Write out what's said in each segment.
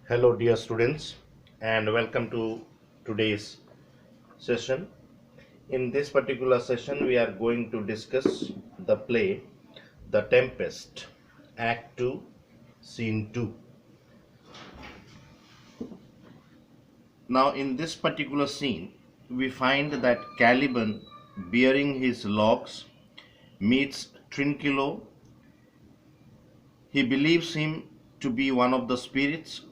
Hello, dear students, and welcome to today's session. In this particular session, we are going to discuss the play The Tempest, Act 2, Scene 2. Now, in this particular scene, we find that Caliban, bearing his logs, meets Trinculo. He believes him to be one of the spirits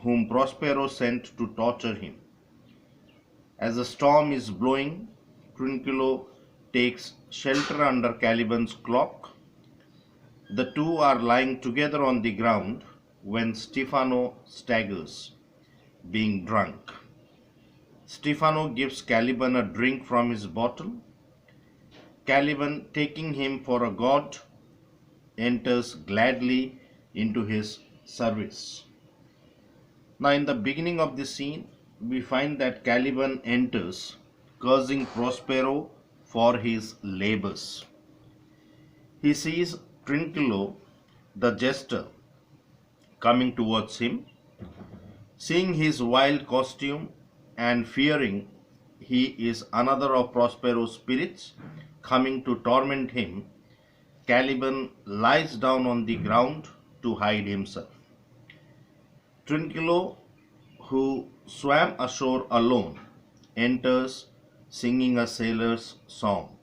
whom Prospero sent to torture him. As the storm is blowing, Trinculo takes shelter under Caliban's cloak. The two are lying together on the ground when Stefano staggers, being drunk. Stefano gives Caliban a drink from his bottle. Caliban, taking him for a god, enters gladly into his service. Now, in the beginning of the scene, we find that Caliban enters, cursing Prospero for his labors. He sees Trinculo, the jester, coming towards him. Seeing his wild costume and fearing he is another of Prospero's spirits coming to torment him, Caliban lies down on the ground to hide himself. Trinculo, who swam ashore alone, enters singing a sailor's song.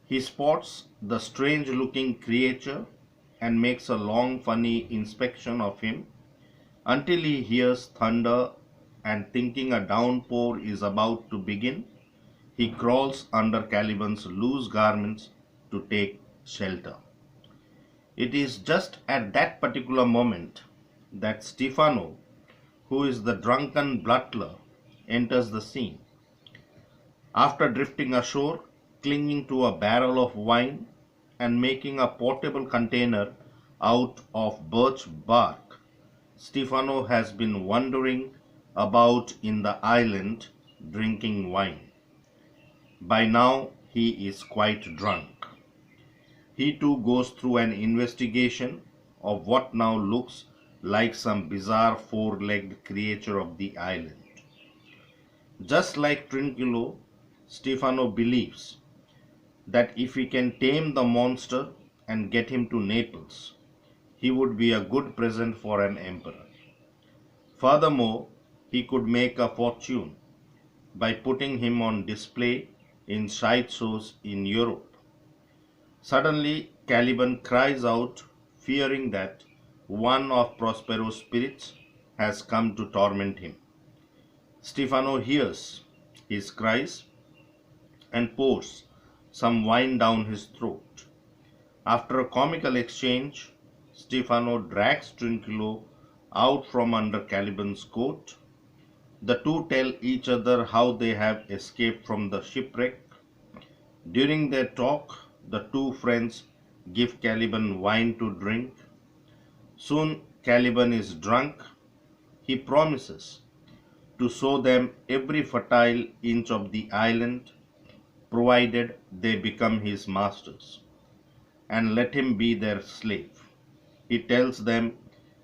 He spots the strange looking creature and makes a long, funny inspection of him until he hears thunder, and thinking a downpour is about to begin, he crawls under Caliban's loose garments to take shelter. It is just at that particular moment that Stefano, who is the drunken butler, enters the scene. After drifting ashore, clinging to a barrel of wine and making a portable container out of birch bark, Stefano has been wandering about in the island drinking wine. By now, he is quite drunk. He too goes through an investigation of what now looks like some bizarre four-legged creature of the island. Just like Trinculo, Stefano believes that if he can tame the monster and get him to Naples, he would be a good present for an emperor. Furthermore, he could make a fortune by putting him on display in sight shows in Europe. Suddenly, Caliban cries out, fearing that one of Prospero's spirits has come to torment him. Stefano hears his cries and pours some wine down his throat. After a comical exchange, Stefano drags Trinculo out from under Caliban's coat. The two tell each other how they have escaped from the shipwreck. During their talk, the two friends give Caliban wine to drink. Soon Caliban is drunk. He promises to show them every fertile inch of the island, provided they become his masters, and let him be their slave. He tells them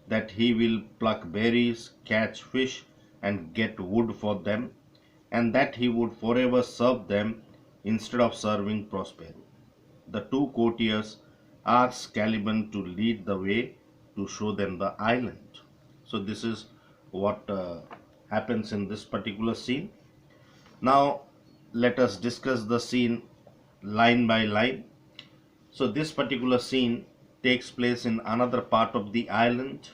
that he will pluck berries, catch fish, and get wood for them, and that he would forever serve them instead of serving Prospero. The two courtiers ask Caliban to lead the way to show them the island. So this is what happens in this particular scene. Now let us discuss the scene line by line. So this particular scene takes place in another part of the island.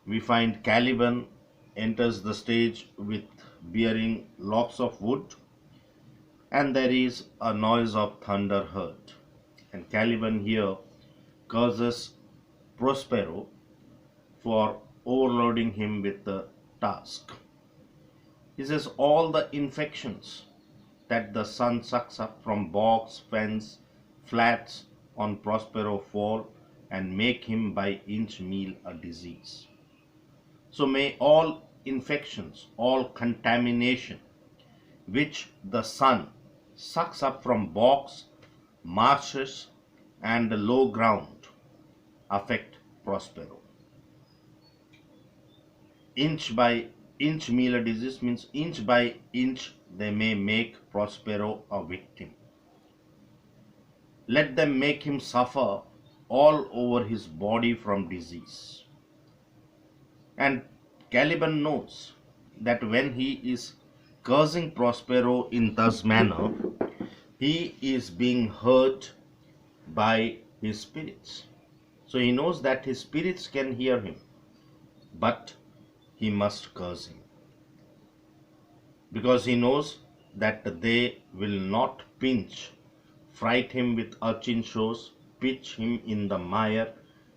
We find Caliban enters the stage with bearing logs of wood, and there is a noise of thunder heard. And Caliban here curses Prospero for overloading him with the task. He says all the infections that the sun sucks up from bogs, fens, flats on Prospero fall and make him by inch meal a disease. So may all infections, all contamination which the sun sucks up from bogs, marshes, and the low ground affect Prospero. inch by inch Miller disease means inch by inch they may make Prospero a victim. Let them make him suffer all over his body from disease. And Caliban knows that when he is cursing Prospero in thus manner, he is being hurt by his spirits. So he knows that his spirits can hear him, but he must curse him. Because he knows that they will not pinch, fright him with urchin shows, pitch him in the mire,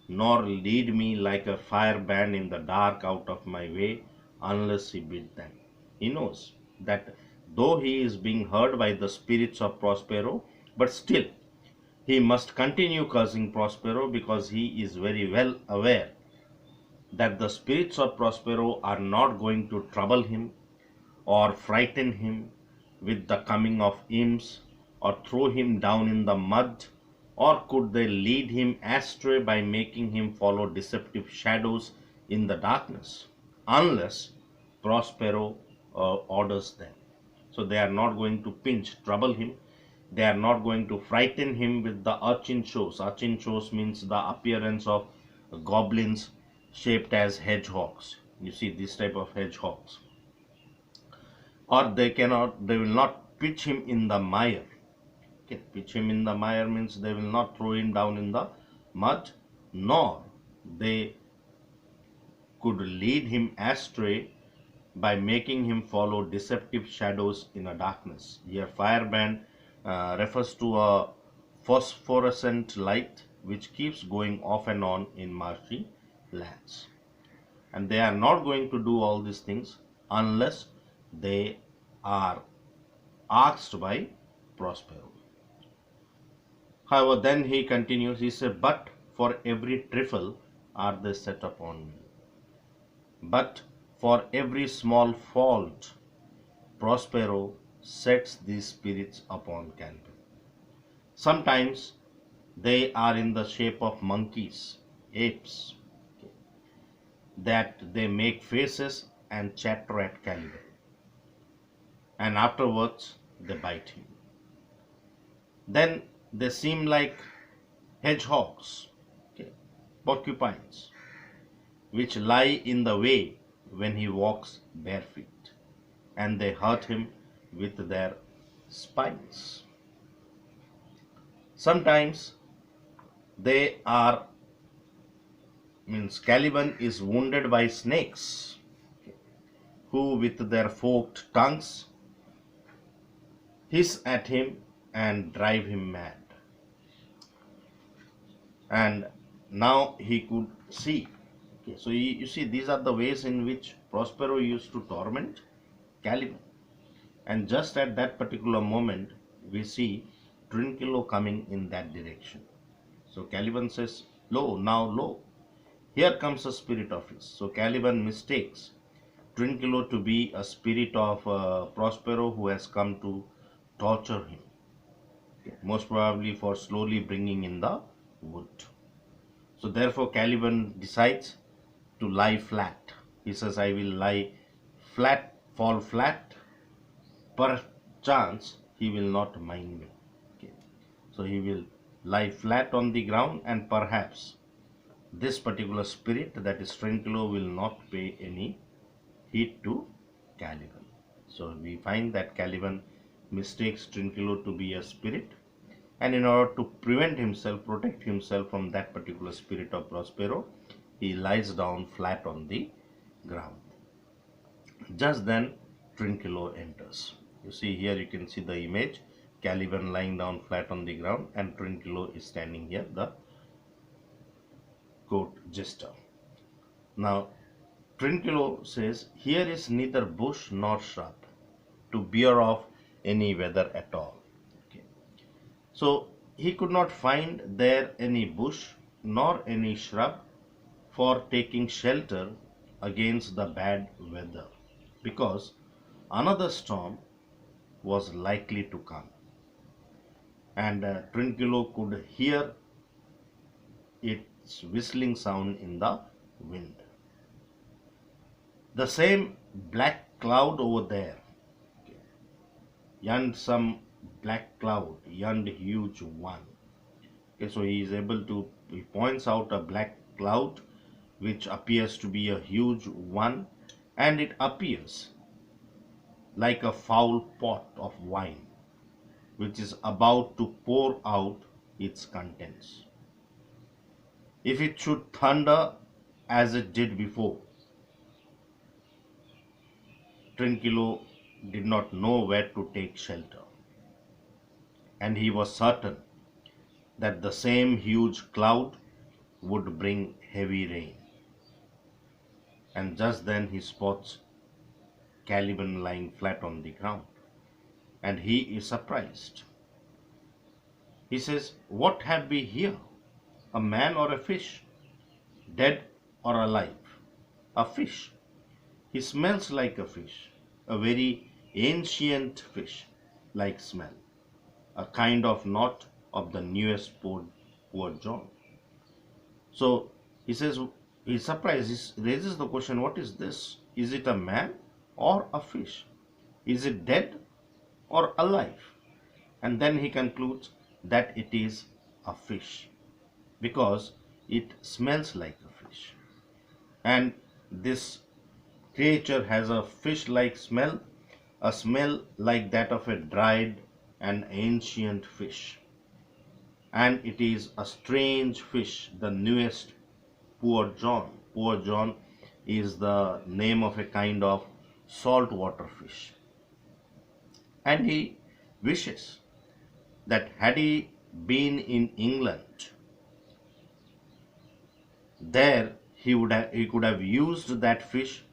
nor lead me like a firebrand in the dark out of my way, unless he bid them. He knows that though he is being heard by the spirits of Prospero, but still he must continue cursing Prospero because he is very well aware that the spirits of Prospero are not going to trouble him or frighten him with the coming of imps or throw him down in the mud, or could they lead him astray by making him follow deceptive shadows in the darkness, unless Prospero orders them. So they are not going to pinch, trouble him. They are not going to frighten him with the urchin shows. Urchin shows means the appearance of goblins shaped as hedgehogs. You see this type of hedgehogs. Or they will not pitch him in the mire. Okay, pitch him in the mire means they will not throw him down in the mud, nor they could lead him astray by making him follow deceptive shadows in a darkness. Here, firebrand refers to a phosphorescent light which keeps going off and on in marshy lands. And they are not going to do all these things unless they are asked by Prospero. However, then he continues, he said, but for every trifle are they set upon me. But for every small fault, Prospero sets these spirits upon Caliban. Sometimes they are in the shape of monkeys, apes, that they make faces and chatter at Caliban. And afterwards, they bite him. Then they seem like hedgehogs, okay, porcupines, which lie in the way when he walks bare feet, and they hurt him with their spines. Sometimes they are, means Caliban is wounded by snakes, okay, who with their forked tongues hiss at him and drive him mad. And now he could see. Okay, so you see, these are the ways in which Prospero used to torment Caliban. And just at that particular moment, we see Trinculo coming in that direction. So Caliban says, lo, now lo, here comes a spirit of his. So Caliban mistakes Trinculo to be a spirit of Prospero who has come to torture him. Okay, most probably for slowly bringing in the wood. So therefore Caliban decides to lie flat. He says, I will lie flat, fall flat. Perchance he will not mind me. Okay. So he will lie flat on the ground, and perhaps this particular spirit, that is Trinculo, will not pay any heed to Caliban. So we find that Caliban mistakes Trinculo to be a spirit, and in order to prevent himself, protect himself from that particular spirit of Prospero, he lies down flat on the ground. Just then Trinculo enters. You see here, you can see the image, Caliban lying down flat on the ground, and Trinculo is standing here, the court jester. Now Trinculo says, here is neither bush nor shrub to bear off any weather at all. Okay. So he could not find there any bush nor any shrub for taking shelter against the bad weather, because another storm was likely to come. And Trinculo could hear its whistling sound in the wind. The same black cloud over there, yonder some black cloud, yonder huge one. Okay, so he points out a black cloud which appears to be a huge one, and it appears like a foul pot of wine which is about to pour out its contents. If it should thunder as it did before, Trinculo did not know where to take shelter, and he was certain that the same huge cloud would bring heavy rain. And just then he spots Caliban lying flat on the ground, and he is surprised. He says, "What have we here? A man or a fish? Dead or alive?" "A fish. He smells like a fish, a very ancient fish like smell, a kind of not of the newest poor John." So he says, he's surprised. He raises the question, what is this? Is it a man or a fish? Is it dead or alive? And then he concludes that it is a fish because it smells like a fish. And this creature has a fish like smell, a smell like that of a dried and ancient fish. And it is a strange fish, the newest poor John. Poor John is the name of a kind of saltwater fish. And he wishes that had he been in England, there he could have used that fish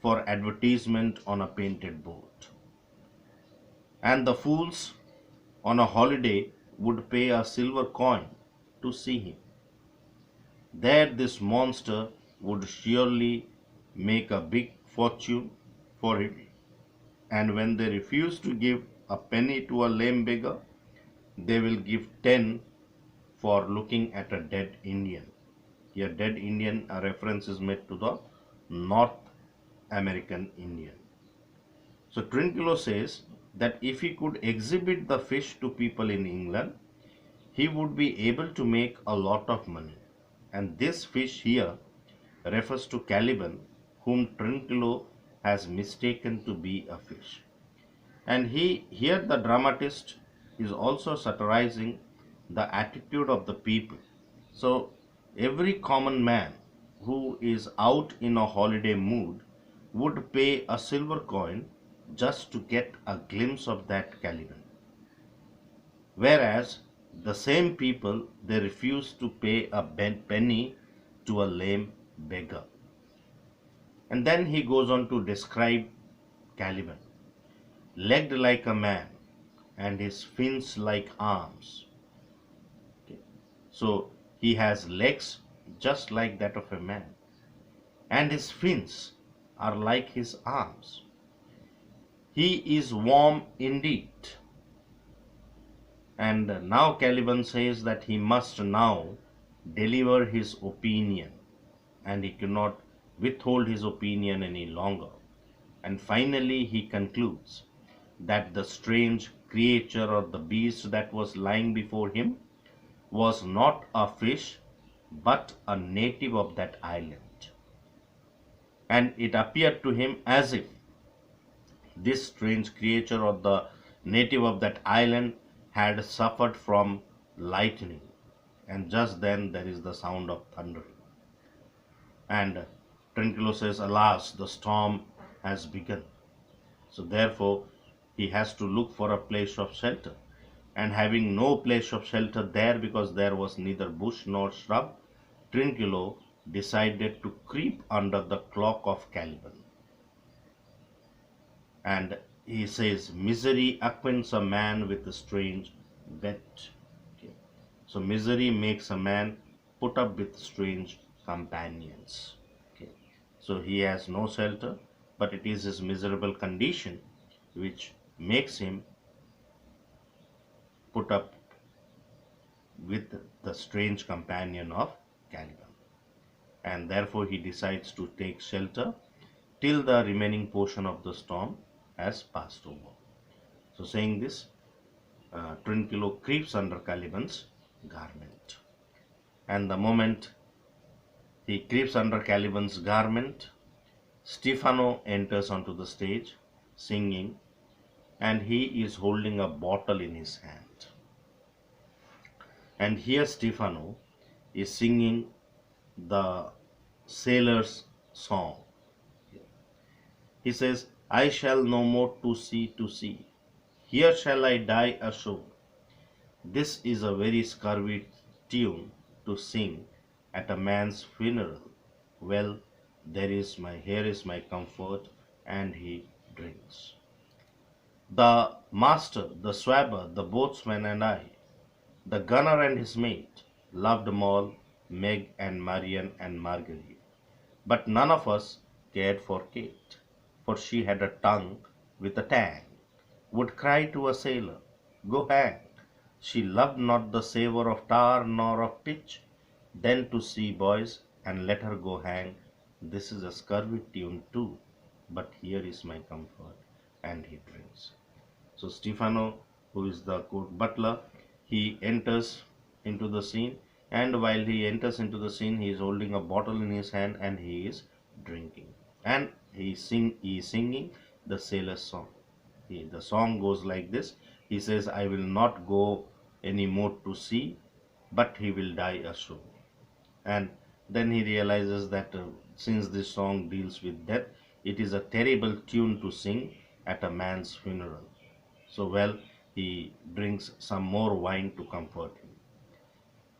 for advertisement on a painted board. And the fools on a holiday would pay a silver coin to see him. There this monster would surely make a big fortune for him. And when they refuse to give a penny to a lame beggar, they will give 10 for looking at a dead Indian. Here, dead Indian, a reference is made to the North American Indian. So Trinculo says that if he could exhibit the fish to people in England, he would be able to make a lot of money. And this fish here refers to Caliban, whom Trinculo has mistaken to be a fish. And here the dramatist is also satirizing the attitude of the people. So every common man who is out in a holiday mood would pay a silver coin just to get a glimpse of that Caliban. Whereas the same people, they refuse to pay a penny to a lame beggar. And then he goes on to describe Caliban, legged like a man and his fins like arms. Okay. So he has legs just like that of a man, and his fins are like his arms. He is warm indeed. And now Caliban says that he must now deliver his opinion, and he cannot withhold his opinion any longer. And finally he concludes that the strange creature or the beast that was lying before him was not a fish but a native of that island. And it appeared to him as if this strange creature or the native of that island had suffered from lightning. And just then there is the sound of thundering. And Trinculo says, "Alas, the storm has begun." So therefore he has to look for a place of shelter. And having no place of shelter there because there was neither bush nor shrub, Trinculo decided to creep under the cloak of Caliban. And he says, "Misery acquaints a man with a strange bet." Okay. So misery makes a man put up with strange companions. Okay. So he has no shelter, but it is his miserable condition which makes him put up with the strange companion of Caliban. And therefore he decides to take shelter till the remaining portion of the storm has passed over. So saying this, Trinculo creeps under Caliban's garment. And the moment he creeps under Caliban's garment, Stephano enters onto the stage singing, and he is holding a bottle in his hand. And here Stephano is singing the sailor's song. He says, I shall no more to sea. Here shall I die ashore. This is a very scurvy tune to sing at a man's funeral. Well, here is my comfort, and he drinks. The master, the swabber, the boatswain, and I, the gunner and his mate, loved them all, Meg and Marian and Marguerite. But none of us cared for Kate, for she had a tongue with a tang, would cry to a sailor, go hang. She loved not the savour of tar nor of pitch. Then to sea, boys, and let her go hang. This is a scurvy tune too, but here is my comfort, and he drinks. So Stephano, who is the court butler, he enters into the scene, and while he enters into the scene, he is holding a bottle in his hand and he is drinking. And he is singing the sailor's song. The song goes like this. He says, I will not go any more to sea, but he will die ashore. And then he realizes that since this song deals with death, it is a terrible tune to sing at a man's funeral. So, well, he drinks some more wine to comfort him.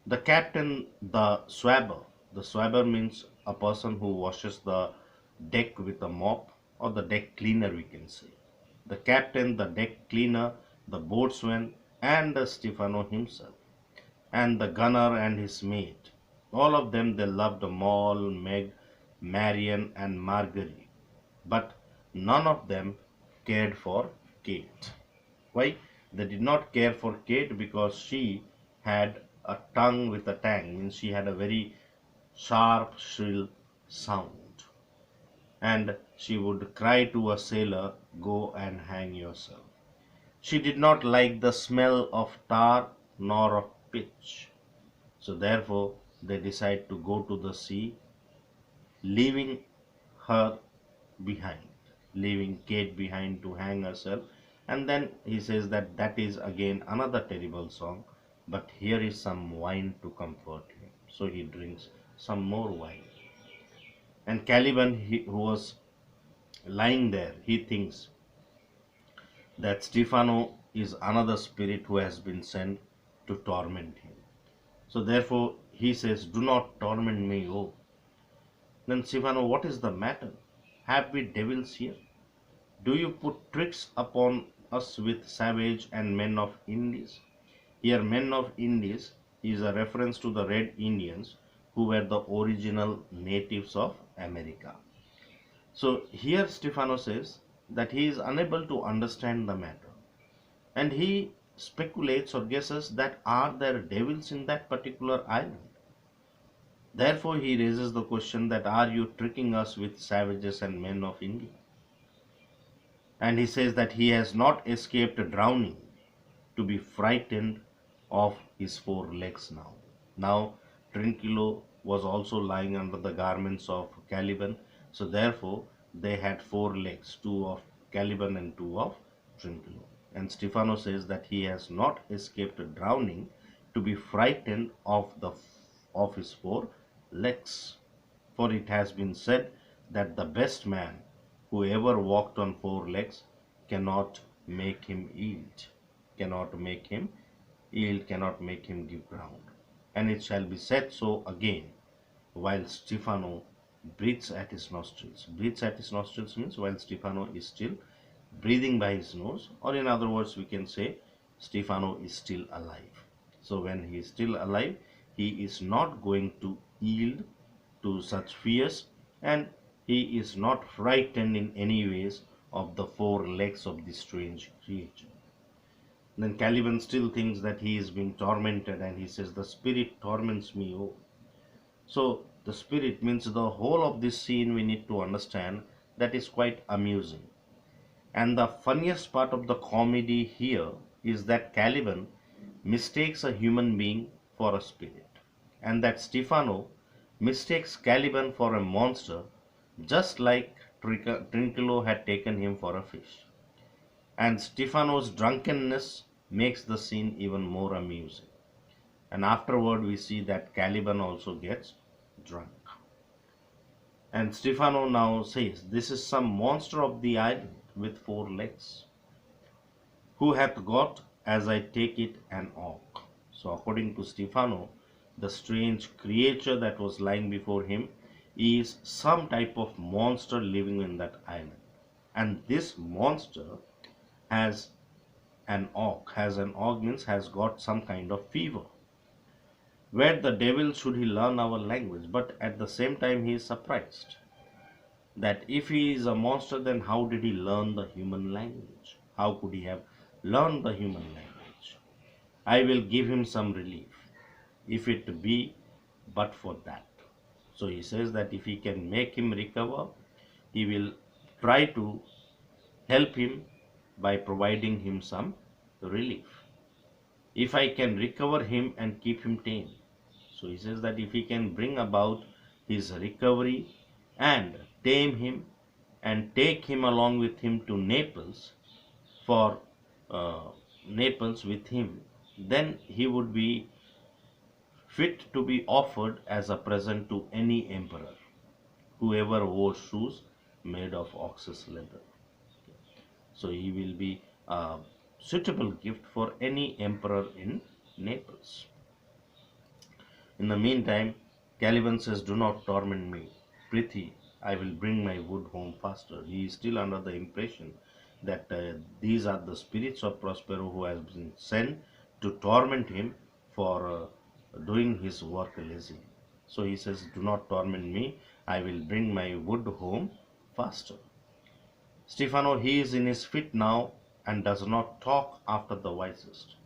The captain, the swabber means a person who washes the deck with a mop, or the deck cleaner, we can say. The captain, the deck cleaner, the boatswain, and the Stephano himself, and the gunner and his mate. All of them, they loved Moll, Meg, Marian, and Marguerite. But none of them cared for Kate. Why? They did not care for Kate because she had a tongue with a tang, means she had a very sharp, shrill sound. And she would cry to a sailor, go and hang yourself. She did not like the smell of tar nor of pitch. So therefore they decide to go to the sea, leaving her behind, leaving Kate behind to hang herself. And then he says that that is again another terrible song, but here is some wine to comfort him. So he drinks some more wine. And Caliban, who was lying there, he thinks that Stephano is another spirit who has been sent to torment him. So therefore he says, do not torment me, oh. Then Stephano, what is the matter? Have we devils here? Do you put tricks upon us with savage and men of Indies? Here men of Indies is a reference to the Red Indians who were the original natives of America. So here Stephano says that he is unable to understand the matter, and he speculates or guesses that are there devils in that particular island. Therefore he raises the question that are you tricking us with savages and men of India? And he says that he has not escaped drowning to be frightened of his four legs now. Now Trinculo was also lying under the garments of Caliban, so therefore they had four legs, two of Caliban and two of Trinculo. And Stephano says that he has not escaped drowning to be frightened of his four legs. For it has been said that the best man who ever walked on four legs cannot make him yield, cannot make him give ground. And it shall be said so again, while Stephano breathes at his nostrils. Breathes at his nostrils means while Stephano is still breathing by his nose, or in other words we can say Stephano is still alive. So when he is still alive, he is not going to yield to such fears, and he is not frightened in any ways of the four legs of this strange creature. Then Caliban still thinks that he is being tormented, and he says, the spirit torments me, oh. So the spirit means the whole of this scene we need to understand that is quite amusing. And the funniest part of the comedy here is that Caliban mistakes a human being for a spirit, and that Stefano mistakes Caliban for a monster, just like Trinculo had taken him for a fish. And Stefano's drunkenness makes the scene even more amusing. And afterward, we see that Caliban also gets drunk. And Stefano now says, "This is some monster of the island with 4 legs, who hath got, as I take it, an auk." So, according to Stefano, the strange creature that was lying before him is some type of monster living in that island. And this monster has has an auk means has got some kind of fever. Where the devil should he learn our language? But at the same time, he is surprised that if he is a monster, then how did he learn the human language? How could he have learned the human language? I will give him some relief, if it be but for that. So he says that if he can make him recover, he will try to help him by providing him some relief. If I can recover him and keep him tame. So he says that if he can bring about his recovery and tame him and take him along with him to Naples for Naples with him, then he would be fit to be offered as a present to any emperor, whoever wore shoes made of ox's leather. So he will be a suitable gift for any emperor in Naples. In the meantime, Caliban says, "Do not torment me. Prithi, I will bring my wood home faster." He is still under the impression that these are the spirits of Prospero who has been sent to torment him for doing his work lazily. So he says, "Do not torment me. I will bring my wood home faster." Stefano, he is in his fit now and does not talk after the wisest.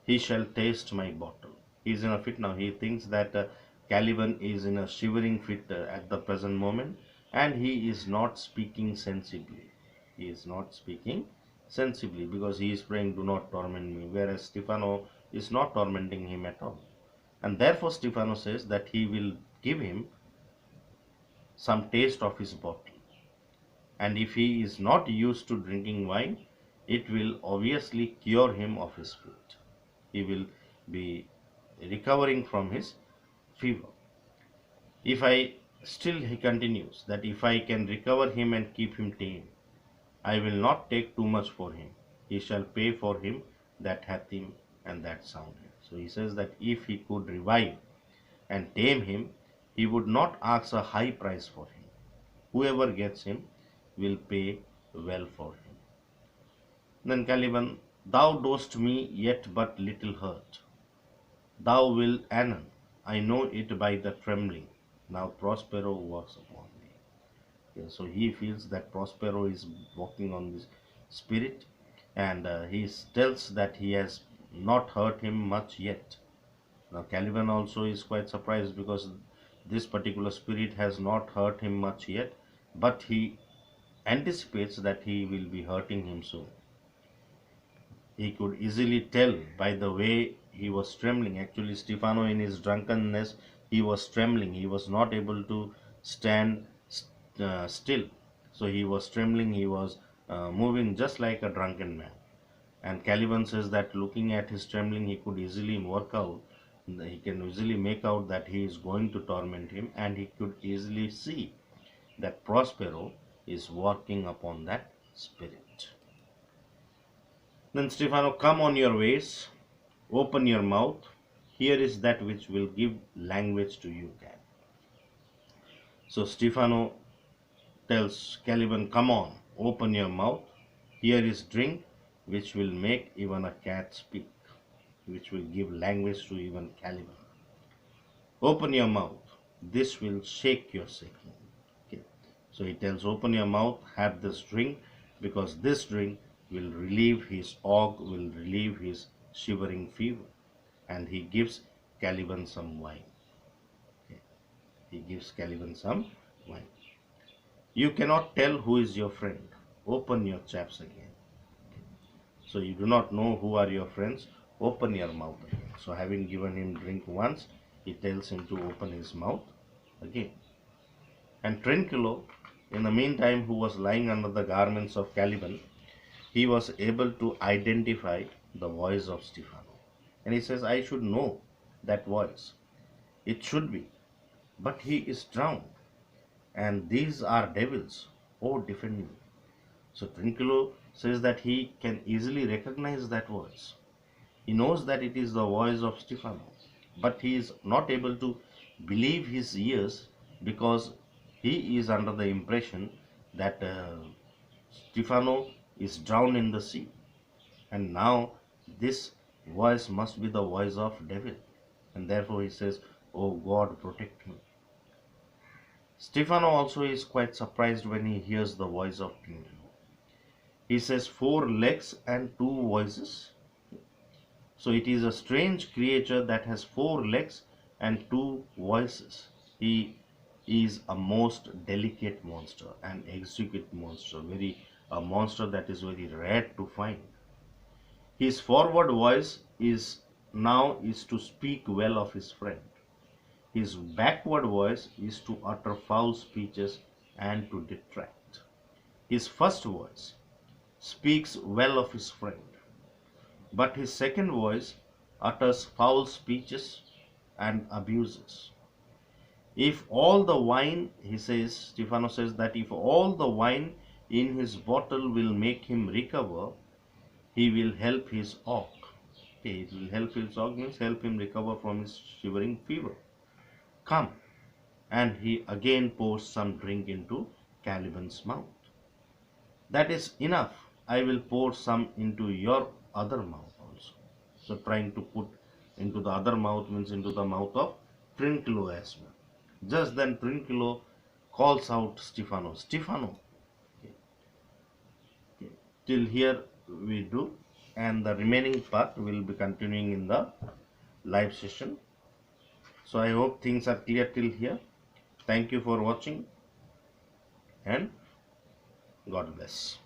"He shall taste my bottle." He is in a fit now. He thinks that Caliban is in a shivering fit at the present moment, and he is not speaking sensibly. He is not speaking sensibly because he is praying, "Do not torment me," whereas Stefano is not tormenting him at all. And therefore, Stefano says that he will give him some taste of his bottle. And if he is not used to drinking wine, it will obviously cure him of his fit. He will be recovering from his fever. If I still, he continues, that if I can recover him and keep him tame, I will not take too much for him. He shall pay for him that hath him and that sounded. So he says that if he could revive and tame him, he would not ask a high price for him. Whoever gets him will pay well for him. Then Caliban, "Thou dost me yet but little hurt. Thou wilt anon, I know it by the trembling. Now Prospero walks upon me." Okay, so he feels that Prospero is walking on this spirit, and he tells that he has not hurt him much yet. Now Caliban also is quite surprised because this particular spirit has not hurt him much yet, but he anticipates that he will be hurting him soon. He could easily tell by the way he was trembling. Actually, Stefano, in his drunkenness, he was trembling. He was not able to stand still. So he was trembling. He was moving just like a drunken man. And Caliban says that looking at his trembling, he could easily work out. He can easily make out that he is going to torment him, and he could easily see that Prospero is working upon that spirit. Then Stefano, "Come on your ways, open your mouth. Here is that which will give language to you, cat." So Stefano tells Caliban, "Come on, open your mouth. Here is drink which will make even a cat speak, which will give language to even Caliban. Open your mouth. This will shake your shaking." Okay. So he tells, "Open your mouth, have this drink, because this drink will relieve his ague, will relieve his shivering fever." And he gives Caliban some wine. Okay. He gives Caliban some wine. You cannot tell who is your friend. Open your chaps again. So you do not know who are your friends. Open your mouth again. So having given him drink once, he tells him to open his mouth again. And Trinculo, in the meantime, who was lying under the garments of Caliban, he was able to identify the voice of Stephano. And he says, I should know that voice. It should be. But he is drowned. And these are devils. Oh, defend me. So Trinculo says that he can easily recognize that voice. He knows that it is the voice of Stephano, but he is not able to believe his ears because he is under the impression that Stephano is drowned in the sea. And now this voice must be the voice of devil. And therefore he says, Oh God, protect me. Stephano also is quite surprised when he hears the voice of Trinculo. He says, 4 legs and 2 voices. So it is a strange creature that has 4 legs and 2 voices. He is a most delicate monster, an exquisite monster, a monster that is very rare to find. His forward voice is to speak well of his friend. His backward voice is to utter foul speeches and to detract. His first voice speaks well of his friend, but his second voice utters foul speeches and abuses. If all the wine, Stephano says that if all the wine in his bottle will make him recover, he will help his auk. Okay, it will help his auk means help him recover from his shivering fever. Come, and he again pours some drink into Caliban's mouth. That is enough. I will pour some into your other mouth also. So trying to put into the other mouth means into the mouth of Trinculo as well. Just then Trinculo calls out Stephano. Stephano. Okay. Okay. Till here we do, and the remaining part will be continuing in the live session. So I hope things are clear till here. Thank you for watching, and God bless.